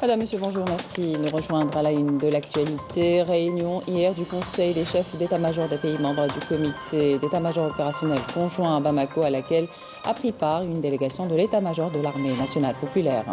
Madame, Monsieur, bonjour, merci de nous rejoindre à la une de l'actualité. Réunion hier du Conseil des chefs d'état-major des pays membres du comité d'état-major opérationnel conjoint à Bamako, à laquelle a pris part une délégation de l'état-major de l'armée nationale populaire.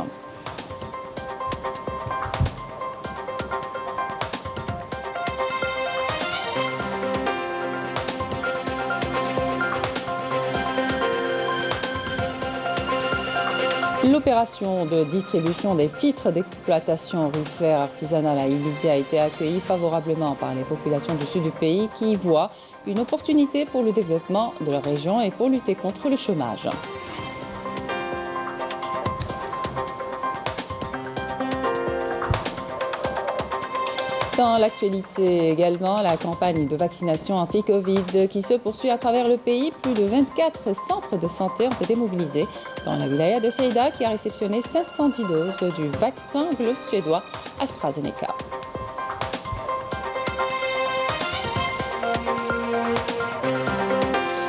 L'opération de distribution des titres d'exploitation aurifère artisanale à Illizi a été accueillie favorablement par les populations du sud du pays qui y voient une opportunité pour le développement de leur région et pour lutter contre le chômage. Dans l'actualité également, la campagne de vaccination anti-Covid qui se poursuit à travers le pays. Plus de 24 centres de santé ont été mobilisés dans la wilaya de Ceyda qui a réceptionné 510 doses du vaccin suédois AstraZeneca.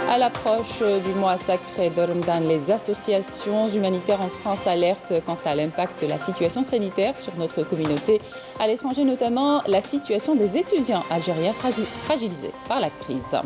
À l'approche du mois sacré de Ramadan, les associations humanitaires en France alertent quant à l'impact de la situation sanitaire sur notre communauté à l'étranger, notamment la situation des étudiants algériens fragilisés par la crise.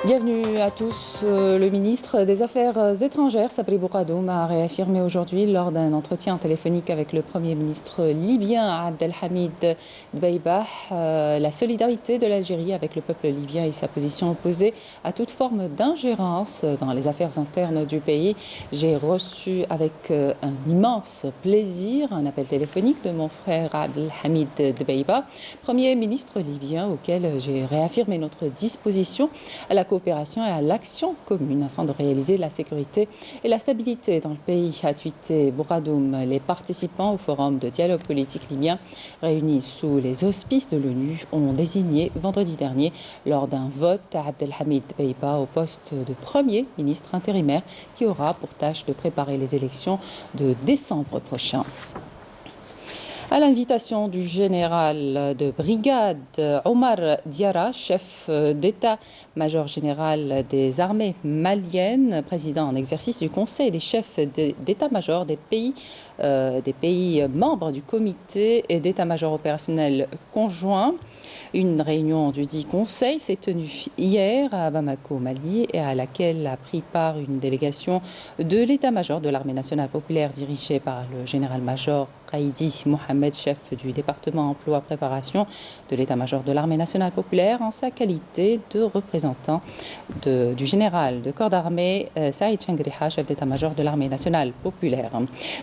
Bienvenue à tous. Le ministre des Affaires étrangères, Sabri Bourgadoum, a réaffirmé aujourd'hui lors d'un entretien téléphonique avec le Premier ministre libyen Abdelhamid Dbeibah la solidarité de l'Algérie avec le peuple libyen et sa position opposée à toute forme d'ingérence dans les affaires internes du pays. J'ai reçu avec un immense plaisir un appel téléphonique de mon frère Abdelhamid Dbeibah, Premier ministre libyen, auquel j'ai réaffirmé notre disposition à la coopération et à l'action commune afin de réaliser la sécurité et la stabilité dans le pays, a tweeté Bourgadoum. Les participants au forum de dialogue politique libyen réunis sous les auspices de l'ONU ont désigné vendredi dernier lors d'un vote Abdelhamid Dbeibah au poste de Premier ministre intérimaire qui aura pour tâche de préparer les élections de décembre prochain. À l'invitation du général de brigade Omar Diarra, chef d'état-major général des armées maliennes, président en exercice du Conseil des chefs d'état-major des pays membres du comité d'état-major opérationnel conjoint. Une réunion du dit Conseil s'est tenue hier à Bamako, Mali, et à laquelle a pris part une délégation de l'état-major de l'armée nationale populaire dirigée par le général-major Raïdi Mohamed, chef du département emploi-préparation de l'état-major de l'armée nationale populaire, en sa qualité de représentant du général de corps d'armée Saïd Changriha, chef d'état-major de l'armée nationale populaire.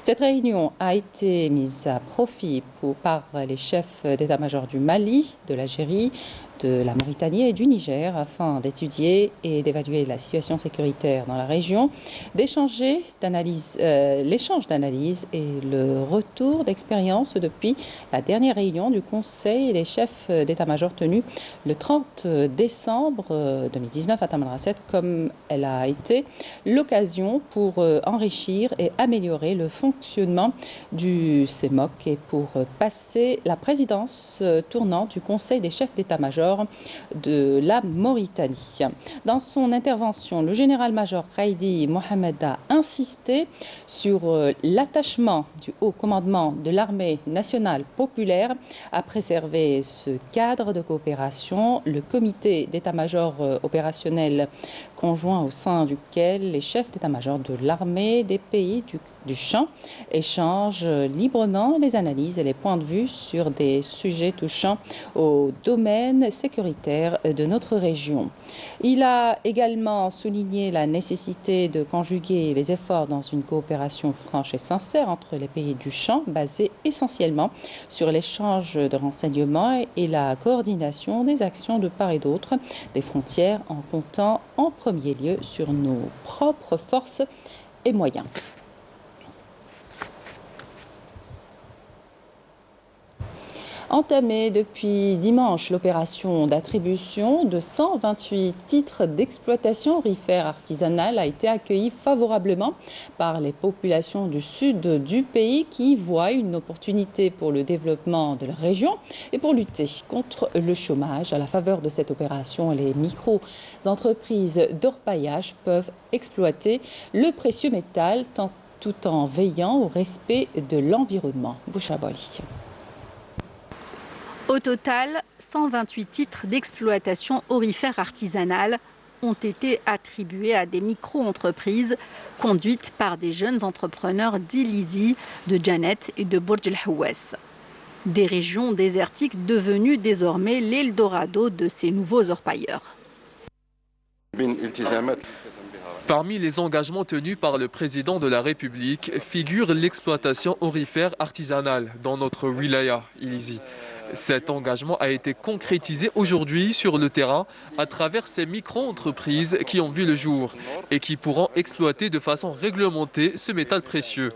Cette réunion a été mise à profit par les chefs d'état-major du Mali, de l'Algérie, de la Mauritanie et du Niger afin d'étudier et d'évaluer la situation sécuritaire dans la région, l'échange d'analyse et le retour d'expérience depuis la dernière réunion du Conseil des chefs d'état-major tenue le 30 décembre 2019 à Tamanrasset, comme elle a été l'occasion pour enrichir et améliorer le fonctionnement du CEMOC et pour passer la présidence tournante du Conseil des chefs d'état-major de la Mauritanie. Dans son intervention, le général-major Raïdi Mohamed a insisté sur l'attachement du haut commandement de l'armée nationale populaire à préserver ce cadre de coopération, le comité d'état-major opérationnel conjoint au sein duquel les chefs d'état-major de l'armée des pays du champ échangent librement les analyses et les points de vue sur des sujets touchant au domaine sécuritaire de notre région. Il a également souligné la nécessité de conjuguer les efforts dans une coopération franche et sincère entre les pays du champ, basée essentiellement sur l'échange de renseignements et la coordination des actions de part et d'autre des frontières, en comptant en premier lieu sur nos propres forces et moyens. Entamée depuis dimanche, l'opération d'attribution de 128 titres d'exploitation aurifère artisanale a été accueillie favorablement par les populations du sud du pays qui voient une opportunité pour le développement de la région et pour lutter contre le chômage. À la faveur de cette opération, les micro-entreprises d'orpaillage peuvent exploiter le précieux métal tout en veillant au respect de l'environnement. Bouchra Boli. Au total, 128 titres d'exploitation aurifère artisanale ont été attribués à des micro-entreprises conduites par des jeunes entrepreneurs d'Ilizi, de Janet et de Bourj El Houess. Des régions désertiques devenues désormais l'Eldorado de ces nouveaux orpailleurs. Parmi les engagements tenus par le président de la République figure l'exploitation aurifère artisanale dans notre wilaya, Ilizi. Cet engagement a été concrétisé aujourd'hui sur le terrain à travers ces micro-entreprises qui ont vu le jour et qui pourront exploiter de façon réglementée ce métal précieux.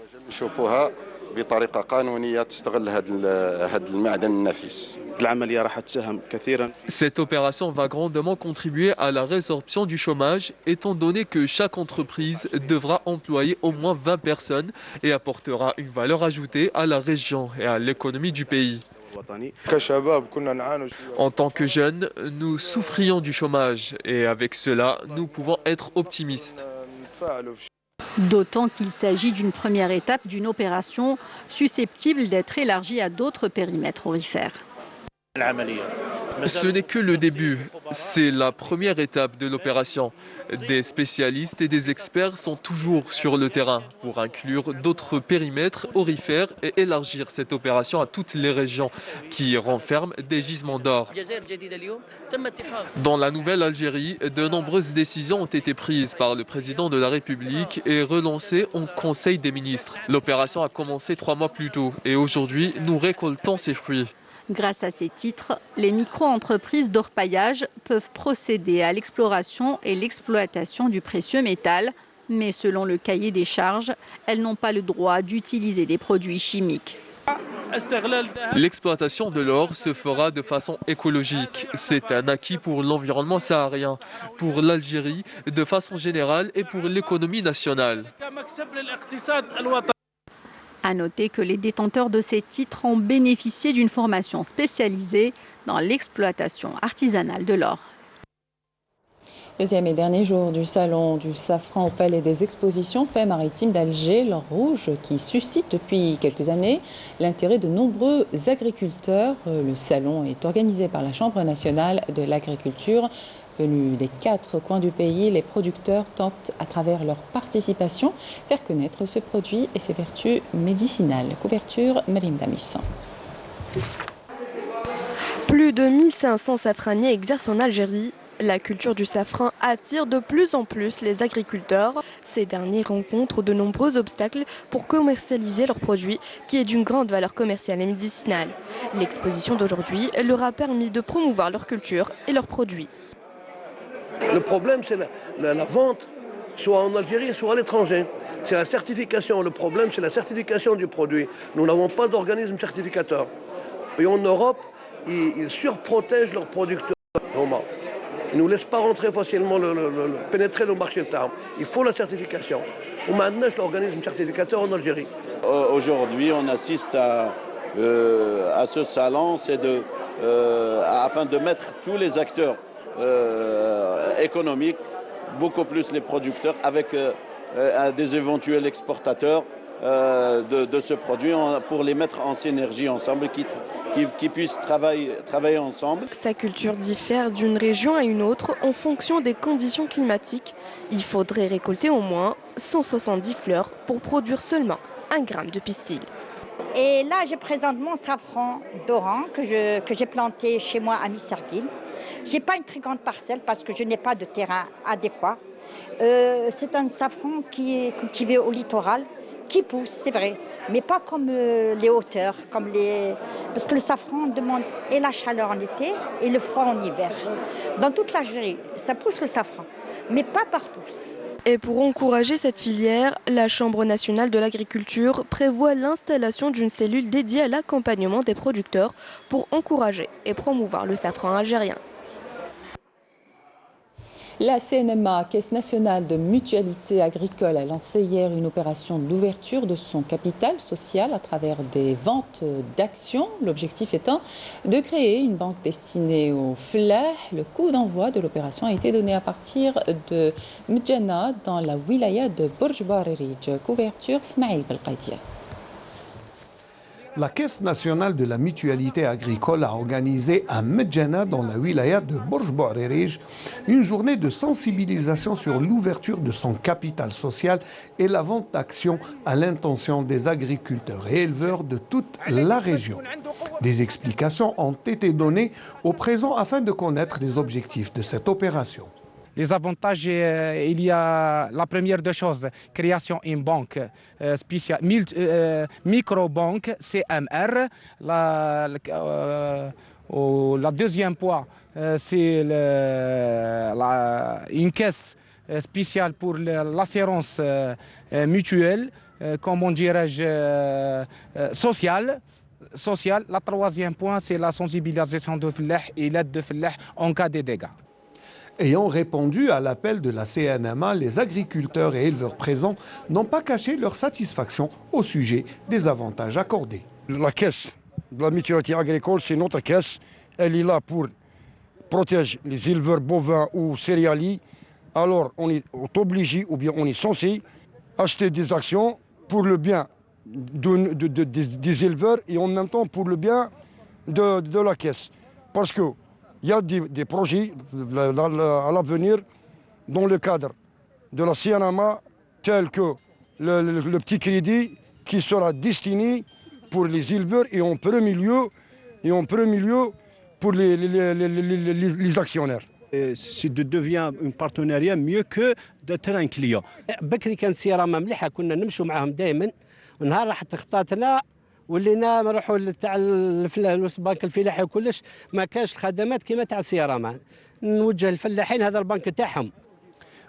Cette opération va grandement contribuer à la résorption du chômage, étant donné que chaque entreprise devra employer au moins 20 personnes et apportera une valeur ajoutée à la région et à l'économie du pays. En tant que jeunes, nous souffrions du chômage et avec cela, nous pouvons être optimistes. D'autant qu'il s'agit d'une première étape d'une opération susceptible d'être élargie à d'autres périmètres aurifères. Ce n'est que le début, c'est la première étape de l'opération. Des spécialistes et des experts sont toujours sur le terrain pour inclure d'autres périmètres aurifères et élargir cette opération à toutes les régions qui renferment des gisements d'or. Dans la nouvelle Algérie, de nombreuses décisions ont été prises par le président de la République et relancées au Conseil des ministres. L'opération a commencé 3 mois plus tôt et aujourd'hui, nous récoltons ses fruits. Grâce à ces titres, les micro-entreprises d'orpaillage peuvent procéder à l'exploration et l'exploitation du précieux métal. Mais selon le cahier des charges, elles n'ont pas le droit d'utiliser des produits chimiques. L'exploitation de l'or se fera de façon écologique. C'est un acquis pour l'environnement saharien, pour l'Algérie de façon générale et pour l'économie nationale. À noter que les détenteurs de ces titres ont bénéficié d'une formation spécialisée dans l'exploitation artisanale de l'or. Deuxième et dernier jour du salon du safran au Palais des Expositions, paix maritime d'Alger, l'or rouge qui suscite depuis quelques années l'intérêt de nombreux agriculteurs. Le salon est organisé par la Chambre nationale de l'agriculture. Venus des 4 coins du pays, les producteurs tentent à travers leur participation faire connaître ce produit et ses vertus médicinales. Couverture, Marim Damis. Plus de 1500 safraniers exercent en Algérie. La culture du safran attire de plus en plus les agriculteurs. Ces derniers rencontrent de nombreux obstacles pour commercialiser leurs produits qui est d'une grande valeur commerciale et médicinale. L'exposition d'aujourd'hui leur a permis de promouvoir leur culture et leurs produits. Le problème, c'est la vente, soit en Algérie, soit à l'étranger. C'est la certification. Le problème, c'est la certification du produit. Nous n'avons pas d'organisme certificateur. Et en Europe, ils surprotègent leurs producteurs. Ils ne nous laissent pas rentrer facilement, pénétrer le marché de l'arme. Il faut la certification. On a l'organisme certificateur en Algérie. Aujourd'hui, on assiste à ce salon, afin de mettre tous les acteurs économiques, beaucoup plus les producteurs, avec des éventuels exportateurs de ce produit pour les mettre en synergie ensemble, qui puissent travailler ensemble. Sa culture diffère d'une région à une autre en fonction des conditions climatiques. Il faudrait récolter au moins 170 fleurs pour produire seulement 1 gramme de pistil. Et là, je présente mon safran d'Oran que j'ai planté chez moi à Misserguil. Je n'ai pas une très grande parcelle parce que je n'ai pas de terrain adéquat. C'est un safran qui est cultivé au littoral, qui pousse, c'est vrai, mais pas comme les hauteurs, parce que le safran demande et la chaleur en été et le froid en hiver. Dans toute l'Algérie, ça pousse le safran, mais pas partout. Et pour encourager cette filière, la Chambre nationale de l'agriculture prévoit l'installation d'une cellule dédiée à l'accompagnement des producteurs pour encourager et promouvoir le safran algérien. La CNMA, Caisse nationale de mutualité agricole, a lancé hier une opération d'ouverture de son capital social à travers des ventes d'actions. L'objectif étant de créer une banque destinée aux fleurs. Le coup d'envoi de l'opération a été donné à partir de Medjana dans la wilaya de Bourj Bouarerij. Couverture Smaïl Belqadia. La Caisse nationale de la mutualité agricole a organisé à Medjana, dans la wilaya de Bourj Bouarerij, une journée de sensibilisation sur l'ouverture de son capital social et la vente d'actions à l'intention des agriculteurs et éleveurs de toute la région. Des explications ont été données au présent afin de connaître les objectifs de cette opération. Les avantages, il y a la première des choses, création d'une banque spéciale, micro-banque, CMR. La deuxième point, c'est une caisse spéciale pour l'assurance mutuelle, comment dirais-je, sociale. La troisième point, c'est la sensibilisation de Fellah et l'aide de Fellah en cas de dégâts. Ayant répondu à l'appel de la CNMA, les agriculteurs et éleveurs présents n'ont pas caché leur satisfaction au sujet des avantages accordés. La caisse de la mutualité agricole, c'est notre caisse. Elle est là pour protéger les éleveurs bovins ou céréaliers. Alors on est obligé ou bien on est censé acheter des actions pour le bien des éleveurs et en même temps pour le bien de la caisse. Parce que il y a des projets à l'avenir dans le cadre de la CNMA, tels que le petit crédit qui sera destiné pour les éleveurs et en premier lieu pour les actionnaires. C'est de devient un partenariat mieux que d'être un client. بكري كانت السيرامة مليحة كنا نمشوا معاهم دائما ونهار راحت خطاتنا ولينا نروحوا تاع البنك الفلاحي وكلش ما كانش الخدمات كما تاع السيرامة نوجه الفلاحين هذا البنك تاعهم.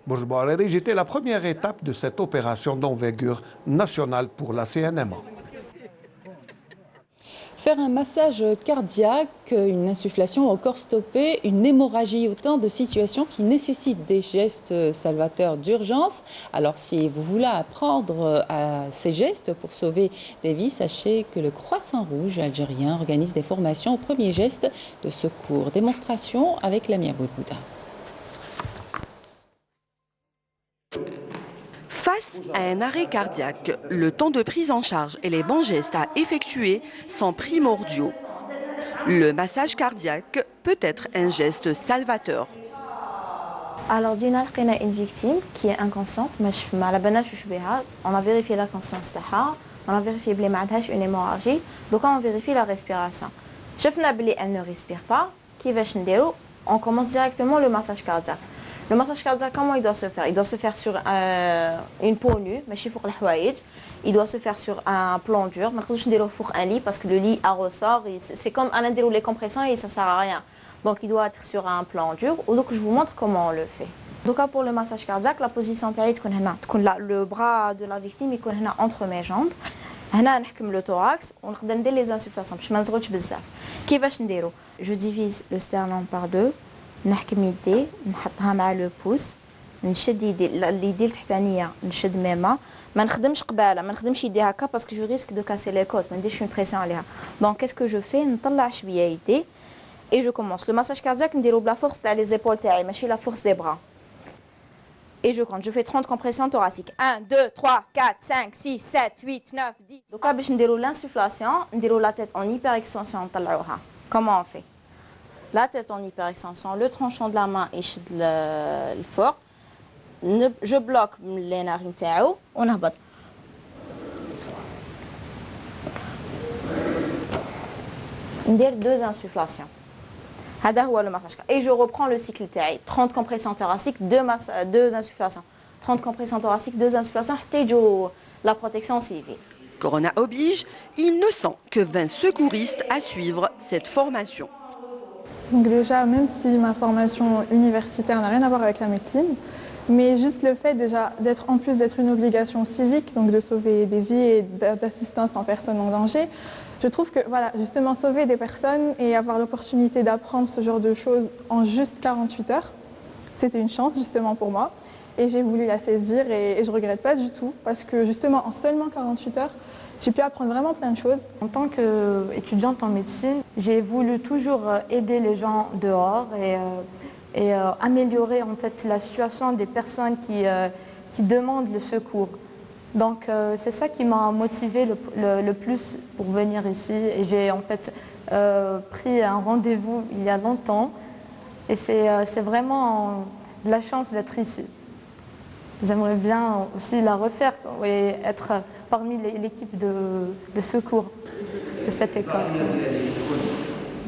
Bourj Bouarerij était la première étape de cette opération d'envergure nationale pour la CNMA. Faire un massage cardiaque, une insufflation au corps stoppé, une hémorragie, autant de situations qui nécessitent des gestes salvateurs d'urgence. Alors si vous voulez apprendre à ces gestes pour sauver des vies, sachez que le Croissant Rouge algérien organise des formations aux premiers gestes de secours. Démonstration avec Lamia Boudbouda. Face à un arrêt cardiaque, le temps de prise en charge et les bons gestes à effectuer sont primordiaux. Le massage cardiaque peut être un geste salvateur. Alors, on a une victime qui est inconsciente, on a vérifié la conscience, on a vérifié qu'elle n'a pas une hémorragie, donc on vérifie la respiration. Elle ne respire pas, on commence directement le massage cardiaque. Le massage cardiaque, comment il doit se faire? Il doit se faire sur une peau nue, il doit se faire sur un plan dur. On ne peut pas un lit parce que le lit à ressort, c'est comme un les compressions et ça ne sert à rien. Donc il doit être sur un plan dur. Donc je vous montre comment on le fait. Donc pour le massage cardiaque, la position le bras de la victime est entre mes jambes. هنا نحكم le thorax ونقدر ندير les insuffisances باش ما نزغوش بزاف. كيفاش نديرو؟ Je divise le sternum par deux. نحكم يدي نحطها مع لو بوس نشد يدي اليدي التحتانيه نشد ميما ما نخدمش قباله ما نخدمش يدي هكا باسكو جو ريسك دو كاسي لي كوت ما نديرش اون بريسيون عليها دونك كاسكو جو في نطلع شويه يدي اي جو كومونس لو ماساج كاردياك نديرو بلا فورس تاع لي زيبول تاعي ماشي لا فورس دي برا et je compte je fais 30 compressions thoraciques 1 2 3 4 5 6 7 8 9 10 دوكا باش نديرو l'insufflation نديرو la tête en hyperextension نطلعوها comment on fait la tête en hyperextension, le tranchant de la main et le fort. Je bloque les narines تاعو ونهبط. ندير deux insufflations. هذا هو le massage. Et je reprends le cycle تاعي 30 compressions thoraciques, deux insufflations. 30 compressions thoraciques, deux insufflations حتى يجو la protection civile. Corona oblige, il ne sont que 20 secouristes à suivre cette formation. Donc déjà, même si ma formation universitaire n'a rien à voir avec la médecine, Mais juste le fait déjà en plus d'être une obligation civique, donc de sauver des vies et d'assistance en personnes en danger, je trouve que voilà, justement sauver des personnes et avoir l'opportunité d'apprendre ce genre de choses en juste 48 heures, c'était une chance justement pour moi. Et j'ai voulu la saisir et je ne regrette pas du tout parce que justement en seulement 48 heures, j'ai pu apprendre vraiment plein de choses. En tant qu'étudiante en médecine, j'ai voulu toujours aider les gens dehors et améliorer en fait la situation des personnes qui demandent le secours. Donc c'est ça qui m'a motivée le plus pour venir ici. Et j'ai en fait pris un rendez-vous il y a longtemps et c'est vraiment de la chance d'être ici. J'aimerais bien aussi la refaire et être parmi l'équipe de secours de cette école.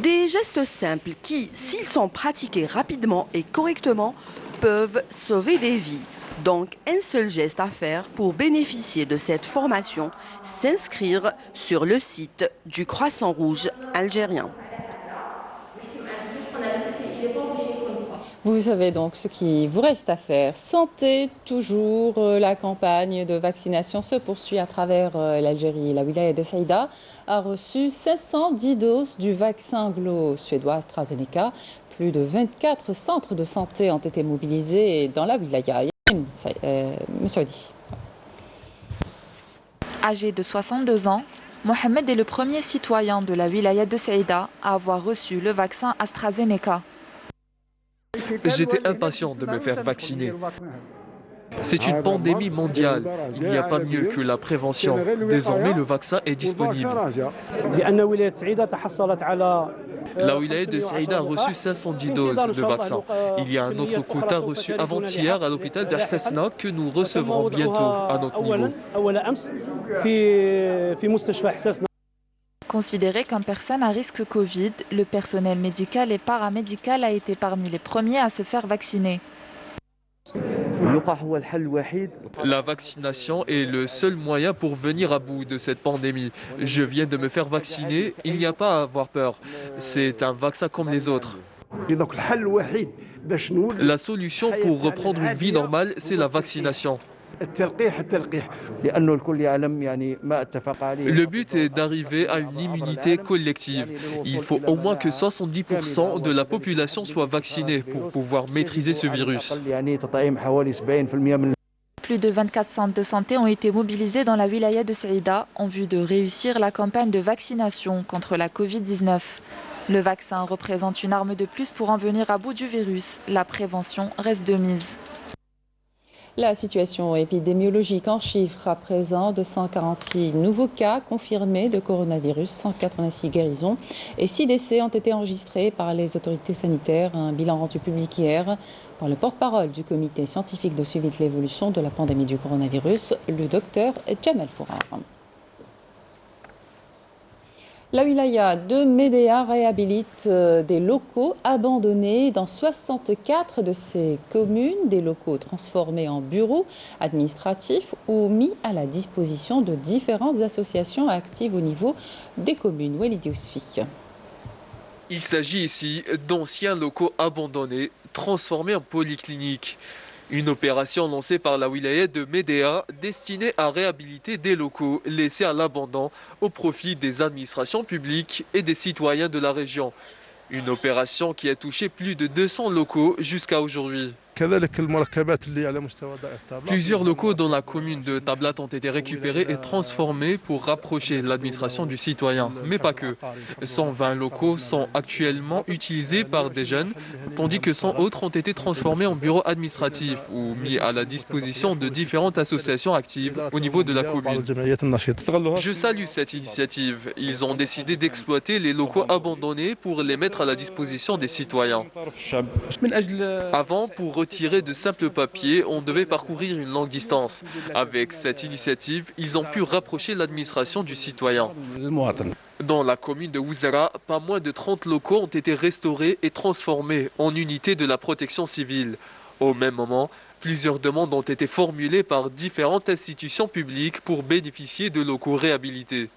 Des gestes simples qui, s'ils sont pratiqués rapidement et correctement, peuvent sauver des vies. Donc, un seul geste à faire pour bénéficier de cette formation, s'inscrire sur le site du Croissant Rouge algérien. Vous savez donc ce qu'il vous reste à faire. Santé, toujours. La campagne de vaccination se poursuit à travers l'Algérie. La wilaya de Saïda a reçu 510 doses du vaccin anglo-suédois AstraZeneca. Plus de 24 centres de santé ont été mobilisés dans la wilaya. Messoudi. Âgé de 62 ans, Mohamed est le premier citoyen de la wilaya de Saïda à avoir reçu le vaccin AstraZeneca. J'étais impatient de me faire vacciner. C'est une pandémie mondiale. Il n'y a pas mieux que la prévention. Désormais, le vaccin est disponible. La wilaya de Saïda a reçu 510 doses de vaccin. Il y a un autre quota reçu avant-hier à l'hôpital d'Arsesna que nous recevrons bientôt à notre niveau. Considéré comme personne à risque Covid, le personnel médical et paramédical a été parmi les premiers à se faire vacciner. La vaccination est le seul moyen pour venir à bout de cette pandémie. Je viens de me faire vacciner, il n'y a pas à avoir peur. C'est un vaccin comme les autres. La solution pour reprendre une vie normale, c'est la vaccination. Le but est d'arriver à une immunité collective. Il faut au moins que 70% de la population soit vaccinée pour pouvoir maîtriser ce virus. Plus de 24 centres de santé ont été mobilisés dans la wilaya de Saïda en vue de réussir la campagne de vaccination contre la Covid-19. Le vaccin représente une arme de plus pour en venir à bout du virus. La prévention reste de mise. La situation épidémiologique en chiffres à présent, 246 nouveaux cas confirmés de coronavirus, 186 guérisons et 6 décès ont été enregistrés par les autorités sanitaires. Un bilan rendu public hier par le porte-parole du comité scientifique de suivi de l'évolution de la pandémie du coronavirus, le docteur Jamal Fourar. La wilaya de Médéa réhabilite des locaux abandonnés dans 64 de ses communes, des locaux transformés en bureaux administratifs ou mis à la disposition de différentes associations actives au niveau des communes. Walid Yousfi. Il s'agit ici d'anciens locaux abandonnés, transformés en polycliniques. Une opération lancée par la wilaya de Médéa destinée à réhabiliter des locaux laissés à l'abandon au profit des administrations publiques et des citoyens de la région. Une opération qui a touché plus de 200 locaux jusqu'à aujourd'hui. Plusieurs locaux dans la commune de Tablat ont été récupérés et transformés pour rapprocher l'administration du citoyen, mais pas que. 120 locaux sont actuellement utilisés par des jeunes, tandis que 100 autres ont été transformés en bureaux administratifs ou mis à la disposition de différentes associations actives au niveau de la commune. Je salue cette initiative. Ils ont décidé d'exploiter les locaux abandonnés pour les mettre à la disposition des citoyens. Avant, pour retirer de simples papiers, on devait parcourir une longue distance. Avec cette initiative, ils ont pu rapprocher l'administration du citoyen. Dans la commune de Ouzara, pas moins de 30 locaux ont été restaurés et transformés en unités de la protection civile. Au même moment, plusieurs demandes ont été formulées par différentes institutions publiques pour bénéficier de locaux réhabilités.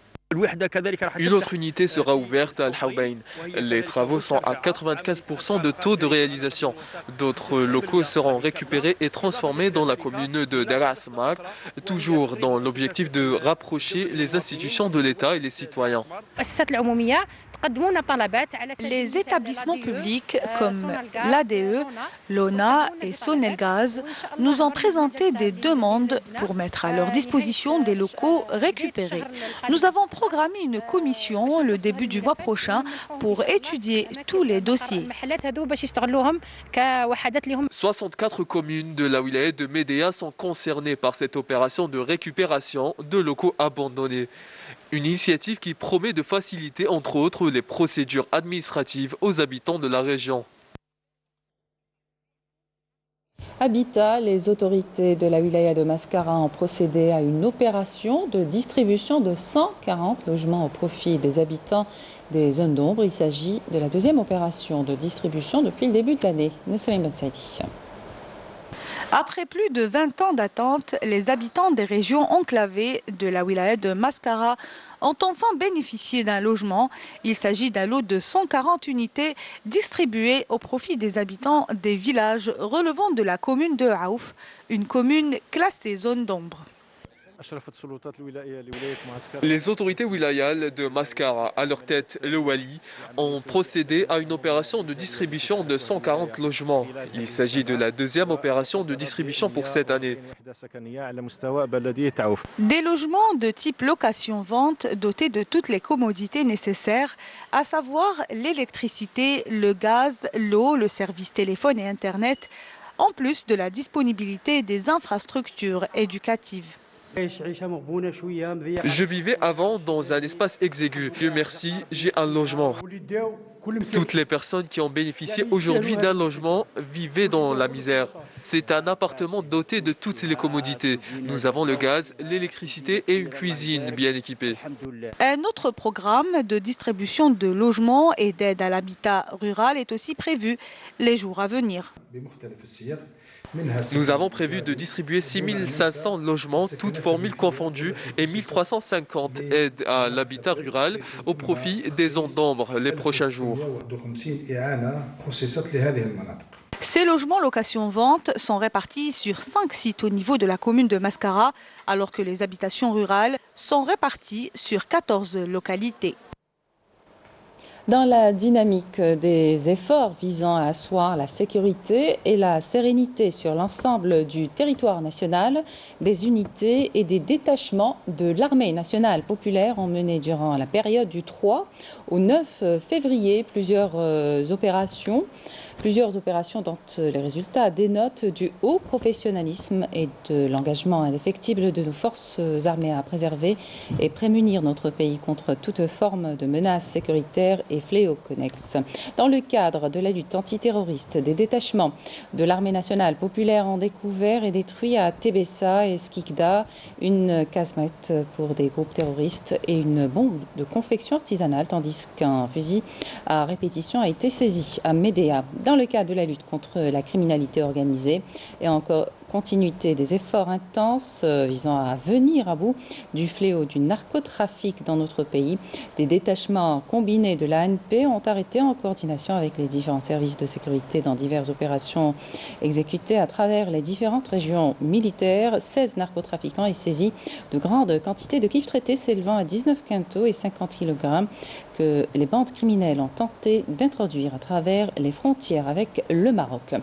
Une autre unité sera ouverte à Al-Hawbain. Les travaux sont à 95% de taux de réalisation. D'autres locaux seront récupérés et transformés dans la commune de Dar Asmak, toujours dans l'objectif de rapprocher les institutions de l'État et les citoyens. Les établissements publics comme l'ADE, l'ONA et Sonelgaz nous ont présenté des demandes pour mettre à leur disposition des locaux récupérés. Nous avons programmé une commission le début du mois prochain pour étudier tous les dossiers. 64 communes de la wilaya de Médéa sont concernées par cette opération de récupération de locaux abandonnés. Une initiative qui promet de faciliter, entre autres, les procédures administratives aux habitants de la région. Habitat, les autorités de la wilaya de Mascara ont procédé à une opération de distribution de 140 logements au profit des habitants des zones d'ombre. Il s'agit de la deuxième opération de distribution depuis le début de l'année. Nesrine Ben Saidi. Après plus de 20 ans d'attente, les habitants des régions enclavées de la wilaya de Mascara ont enfin bénéficié d'un logement. Il s'agit d'un lot de 140 unités distribuées au profit des habitants des villages relevant de la commune de Aouf, une commune classée zone d'ombre. Les autorités wilayales de Mascara, à leur tête le Wali, ont procédé à une opération de distribution de 140 logements. Il s'agit de la deuxième opération de distribution pour cette année. Des logements de type location-vente dotés de toutes les commodités nécessaires, à savoir l'électricité, le gaz, l'eau, le service téléphone et Internet, en plus de la disponibilité des infrastructures éducatives. Je vivais avant dans un espace exigu. Dieu merci, j'ai un logement. Toutes les personnes qui ont bénéficié aujourd'hui d'un logement vivaient dans la misère. C'est un appartement doté de toutes les commodités. Nous avons le gaz, l'électricité et une cuisine bien équipée. Un autre programme de distribution de logements et d'aide à l'habitat rural est aussi prévu les jours à venir. Nous avons prévu de distribuer 6500 logements, toutes formules confondues, et 1350 aides à l'habitat rural au profit des zones d'ombre les prochains jours. Ces logements location-vente sont répartis sur 5 sites au niveau de la commune de Mascara, alors que les habitations rurales sont réparties sur 14 localités. Dans la dynamique des efforts visant à asseoir la sécurité et la sérénité sur l'ensemble du territoire national, des unités et des détachements de l'armée nationale populaire ont mené durant la période du 3 au 9 février plusieurs opérations dont les résultats dénotent du haut professionnalisme et de l'engagement indéfectible de nos forces armées à préserver et prémunir notre pays contre toute forme de menace sécuritaire et fléaux connexes. Dans le cadre de la lutte antiterroriste, des détachements de l'armée nationale populaire ont découvert et détruit à Tébessa et Skikda une casemate pour des groupes terroristes et une bombe de confection artisanale, tandis qu'un fusil à répétition a été saisi à Médéa. Dans le cadre de la lutte contre la criminalité organisée et encore continuité des efforts intenses visant à venir à bout du fléau du narcotrafic dans notre pays, des détachements combinés de l'ANP ont arrêté en coordination avec les différents services de sécurité dans diverses opérations exécutées à travers les différentes régions militaires. 16 narcotrafiquants et saisis de grandes quantités de cuivre traité s'élevant à 19 quintaux et 50 kg que les bandes criminelles ont tenté d'introduire à travers les frontières avec le Maroc.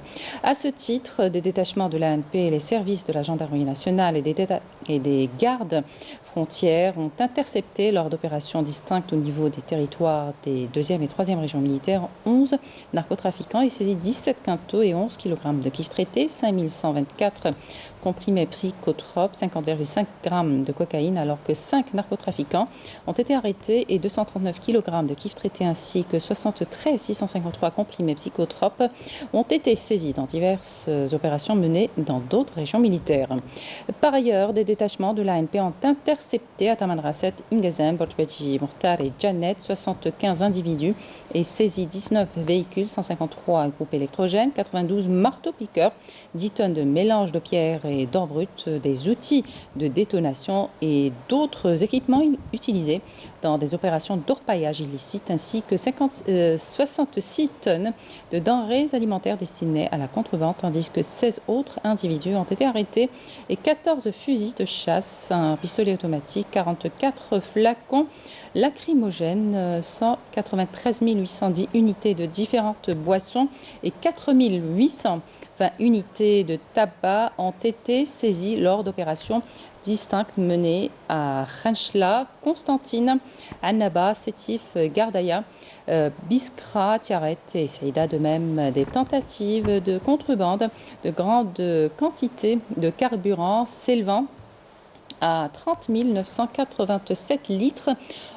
À ce titre, des détachements de l'ANP et les services de la gendarmerie nationale et des gardes frontières ont intercepté lors d'opérations distinctes au niveau des territoires des 2e et 3e régions militaires 11 narcotrafiquants et saisi 17 quintaux et 11 kg de cuivre traité, 5124 comprimés psychotropes, 50,5 g de cocaïne, alors que 5 narcotrafiquants ont été arrêtés et 239 kg de cuivre traité ainsi que 73 653 comprimés psychotropes ont été saisis dans diverses opérations menées dans d'autres régions militaires. Par ailleurs, des détachements de l'ANP ont intercepté à Tamanrasset, Ingazem, Borjbadji, Mourtar et Janet 75 individus et saisi 19 véhicules, 153 groupes électrogènes, 92 marteaux-piqueurs, 10 tonnes de mélange de pierres et d'or brut, des outils de détonation et d'autres équipements utilisés dans des opérations d'orpaillage illicite ainsi que 66 tonnes de denrées alimentaires destinées à la contrebande tandis que 16 autres individus ont été arrêtés et 14 fusils de chasse, un pistolet automatique, 44 flacons lacrymogènes, 193 810 unités de différentes boissons et 4 820 unités de tabac ont été saisies lors d'opérations distinctes menées à Khanchla, Constantine, Annaba, Sétif, Gardaya, Biskra, Tiaret et Saïda. De même, des tentatives de contrebande de grandes quantités de carburant s'élevant à 30 987 litres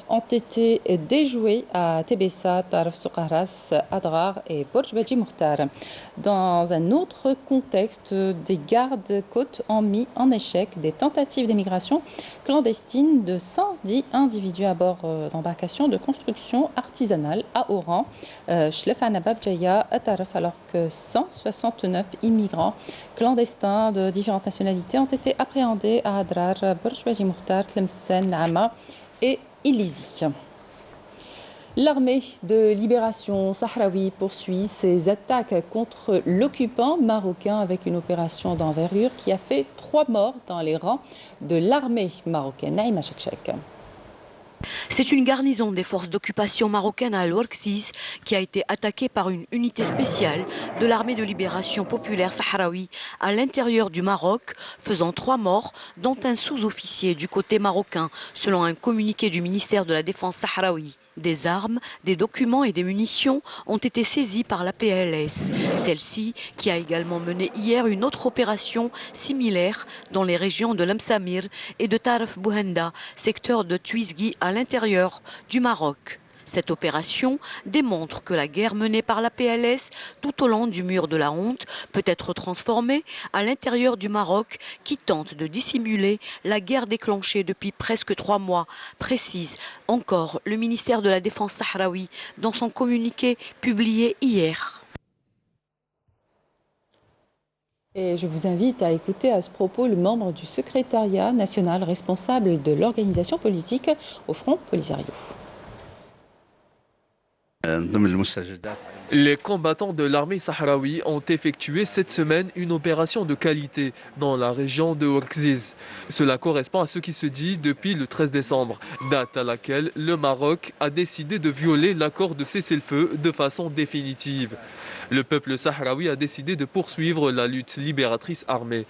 ont été déjoués à Tébessa, Tarf Soukaras, Adrar et Borjbadji Mourtar. Dans un autre contexte, des gardes-côtes ont mis en échec des tentatives d'émigration clandestine de 110 individus à bord d'embarcations de construction artisanale à Oran, Shlef Anabab Jaya, Tarf, alors que 169 immigrants clandestins de différentes nationalités ont été appréhendés à Adrar, Borjbadji Mourtar, Tlemcen, Nama et Ilizi. L'armée de libération sahraoui poursuit ses attaques contre l'occupant marocain avec une opération d'envergure qui a fait 3 morts dans les rangs de l'armée marocaine. Naïma Chekchek. C'est une garnison des forces d'occupation marocaines à Al-Warksis qui a été attaquée par une unité spéciale de l'armée de libération populaire sahraoui à l'intérieur du Maroc, faisant 3 morts, dont un sous-officier du côté marocain, selon un communiqué du ministère de la Défense sahraoui. Des armes, des documents et des munitions ont été saisis par la PLS. Celle-ci, qui a également mené hier une autre opération similaire dans les régions de l'Amsamir et de Tarf Bouhenda, secteur de Tuizgui à l'intérieur du Maroc. Cette opération démontre que la guerre menée par la PLS tout au long du mur de la honte peut être transformée à l'intérieur du Maroc qui tente de dissimuler la guerre déclenchée depuis presque 3 mois, précise encore le ministère de la Défense sahraoui dans son communiqué publié hier. Et je vous invite à écouter à ce propos le membre du secrétariat national responsable de l'organisation politique au Front Polisario. Les combattants de l'armée sahraoui ont effectué cette semaine une opération de qualité dans la région de Ouarkziz. Cela correspond à ce qui se dit depuis le 13 décembre, date à laquelle le Maroc a décidé de violer l'accord de cessez-le-feu de façon définitive. Le peuple sahraoui a décidé de poursuivre la lutte libératrice armée.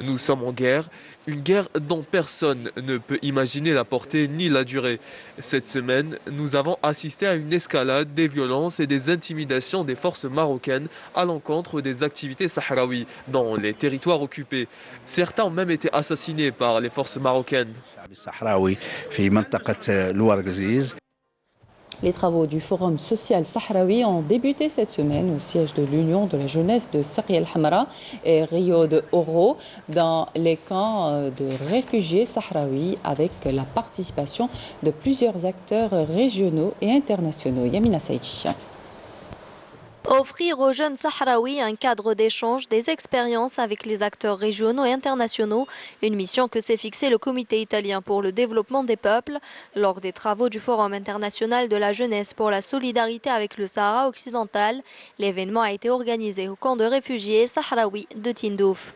Nous sommes en guerre, une guerre dont personne ne peut imaginer la portée ni la durée. Cette semaine, nous avons assisté à une escalade des violences et des intimidations des forces marocaines à l'encontre des activités sahraouis dans les territoires occupés. Certains ont même été assassinés par les forces marocaines. Les travaux du Forum social sahraoui ont débuté cette semaine au siège de l'Union de la jeunesse de Sari el-Hamra et Rio de Oro dans les camps de réfugiés sahraouis avec la participation de plusieurs acteurs régionaux et internationaux. Yamina Saïchi. Offrir aux jeunes sahraouis un cadre d'échange, des expériences avec les acteurs régionaux et internationaux, une mission que s'est fixée le Comité italien pour le développement des peuples lors des travaux du Forum international de la jeunesse pour la solidarité avec le Sahara occidental. L'événement a été organisé au camp de réfugiés sahraouis de Tindouf.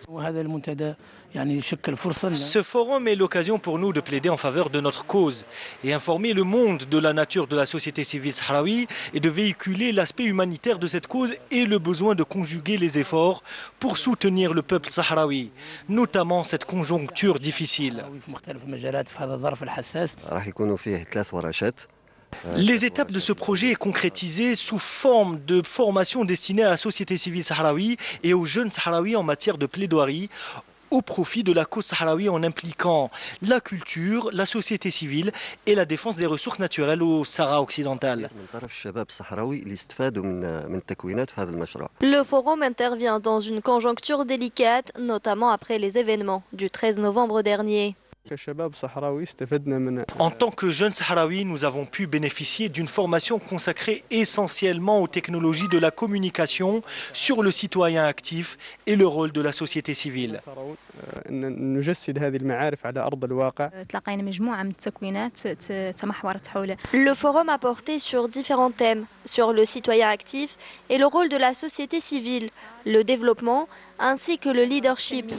Ce forum est l'occasion pour nous de plaider en faveur de notre cause et informer le monde de la nature de la société civile sahraoui et de véhiculer l'aspect humanitaire de cette cause et le besoin de conjuguer les efforts pour soutenir le peuple sahraoui, notamment cette conjoncture difficile. Les étapes de ce projet est concrétisée sous forme de formation destinée à la société civile sahraoui et aux jeunes sahraouis en matière de plaidoirie au profit de la cause sahraoui en impliquant la culture, la société civile et la défense des ressources naturelles au Sahara occidental. Le forum intervient dans une conjoncture délicate, notamment après les événements du 13 novembre dernier. En tant que jeunes Sahraouis, nous avons pu bénéficier d'une formation consacrée essentiellement aux technologies de la communication sur le citoyen actif et le rôle de la société civile. Le forum a porté sur différents thèmes, sur le citoyen actif et le rôle de la société civile, le développement ainsi que le leadership.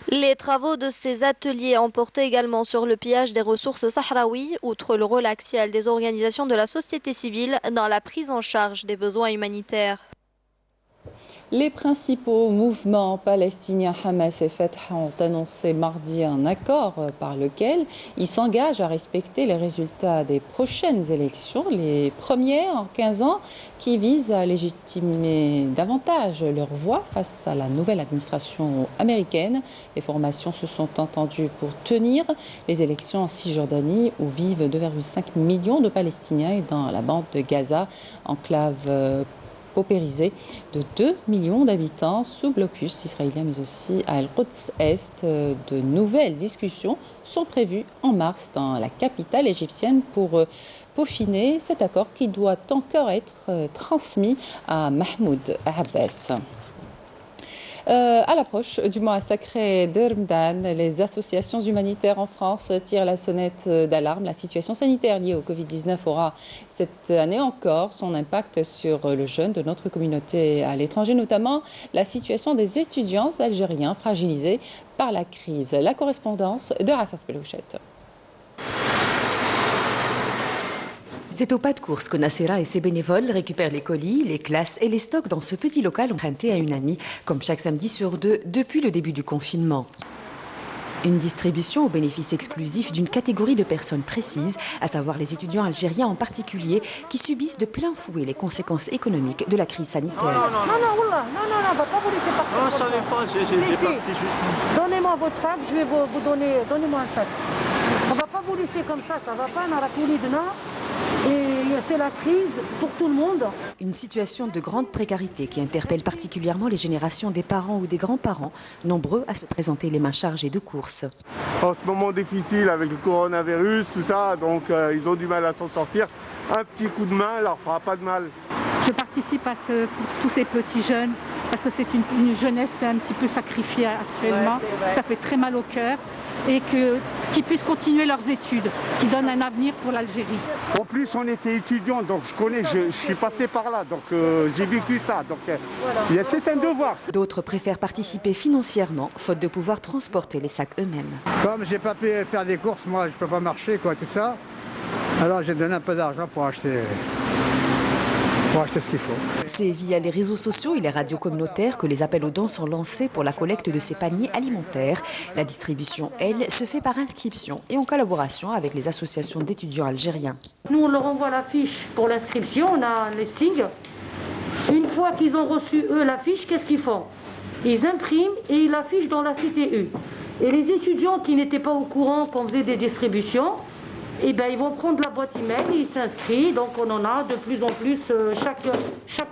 Les travaux de ces ateliers ont porté également sur le pillage des ressources sahraouies, outre le rôle axial des organisations de la société civile dans la prise en charge des besoins humanitaires. Les principaux mouvements palestiniens Hamas et Fatah ont annoncé mardi un accord par lequel ils s'engagent à respecter les résultats des prochaines élections, les premières en 15 ans, qui visent à légitimer davantage leur voix face à la nouvelle administration américaine. Les formations se sont entendues pour tenir les élections en Cisjordanie où vivent 2,5 millions de Palestiniens et dans la bande de Gaza, enclave paupérisée de 2 millions d'habitants sous blocus israélien, mais aussi à Al-Quds Est. De nouvelles discussions sont prévues en mars dans la capitale égyptienne pour peaufiner cet accord qui doit encore être transmis à Mahmoud Abbas. À l'approche du mois sacré de Ramadan, les associations humanitaires en France tirent la sonnette d'alarme. La situation sanitaire liée au Covid-19 aura cette année encore son impact sur le jeûne de notre communauté à l'étranger, notamment la situation des étudiants algériens fragilisés par la crise. La correspondance de Rafaf Belouchette. C'est au pas de course que Nassera et ses bénévoles récupèrent les colis, les classes et les stocks dans ce petit local emprunté à une amie, comme chaque samedi sur deux depuis le début du confinement. Une distribution au bénéfice exclusif d'une catégorie de personnes précises, à savoir les étudiants algériens en particulier, qui subissent de plein fouet les conséquences économiques de la crise sanitaire. Non, on va pas vous laisser partir. Non, je savais pas, j'ai parti juste. Donnez-moi votre sac, je vais vous donner, donnez-moi un sac. On va pas vous laisser comme ça va pas, on a la coulée de nord. Et c'est la crise pour tout le monde. Une situation de grande précarité qui interpelle particulièrement les générations des parents ou des grands-parents, nombreux à se présenter les mains chargées de courses. En ce moment difficile avec le coronavirus, tout ça, donc ils ont du mal à s'en sortir. Un petit coup de main leur fera pas de mal. Je participe à pour tous ces petits jeunes parce que c'est une jeunesse un petit peu sacrifiée actuellement. Ouais, ça fait très mal au cœur. Et qu'ils puissent continuer leurs études, qui donnent un avenir pour l'Algérie. En plus, on était étudiants, donc je connais, je suis passé par là, donc j'ai vécu ça. Donc c'est un devoir. D'autres préfèrent participer financièrement, faute de pouvoir transporter les sacs eux-mêmes. Comme j'ai pas pu faire des courses, moi je peux pas marcher, quoi, tout ça. Alors j'ai donné un peu d'argent pour acheter ce qu'il faut. C'est via les réseaux sociaux et les radios communautaires que les appels aux dons sont lancés pour la collecte de ces paniers alimentaires. La distribution, elle, se fait par inscription et en collaboration avec les associations d'étudiants algériens. Nous, on leur envoie la fiche pour l'inscription, on a un listing. Une fois qu'ils ont reçu, eux, la fiche, qu'est-ce qu'ils font? Ils impriment et ils l'affichent dans la CTU. Et les étudiants qui n'étaient pas au courant qu'on faisait des distributions, eh ben, ils vont prendre la boîte email, ils s'inscrivent, donc on en a de plus en plus, chaque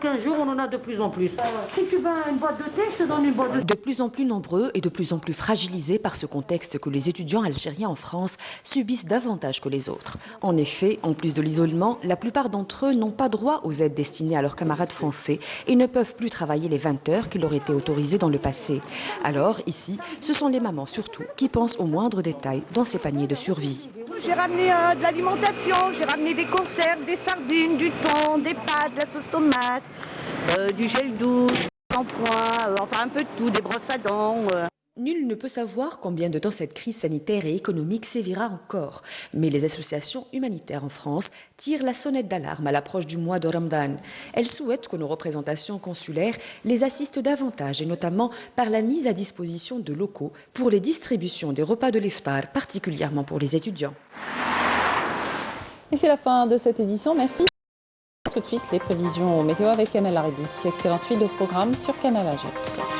15 jours on en a de plus en plus. Si tu veux une boîte de thé, je te donne une boîte de thé. De plus en plus nombreux et de plus en plus fragilisés par ce contexte que les étudiants algériens en France subissent davantage que les autres. En effet, en plus de l'isolement, la plupart d'entre eux n'ont pas droit aux aides destinées à leurs camarades français et ne peuvent plus travailler les 20 heures qui leur étaient autorisées dans le passé. Alors ici, ce sont les mamans surtout qui pensent aux moindres détails dans ces paniers de survie. J'ai ramené de l'alimentation, j'ai ramené des conserves, des sardines, du thon, des pâtes, de la sauce tomate, du gel douche, du shampoing, enfin un peu de tout, des brosses à dents. Nul ne peut savoir combien de temps cette crise sanitaire et économique sévira encore. Mais les associations humanitaires en France tirent la sonnette d'alarme à l'approche du mois de Ramadan. Elles souhaitent que nos représentations consulaires les assistent davantage et notamment par la mise à disposition de locaux pour les distributions des repas de l'iftar, particulièrement pour les étudiants. Et c'est la fin de cette édition. Merci. Tout de suite, les prévisions météo avec Kamel Laribi. Excellente suite de programme sur Canal Algérie.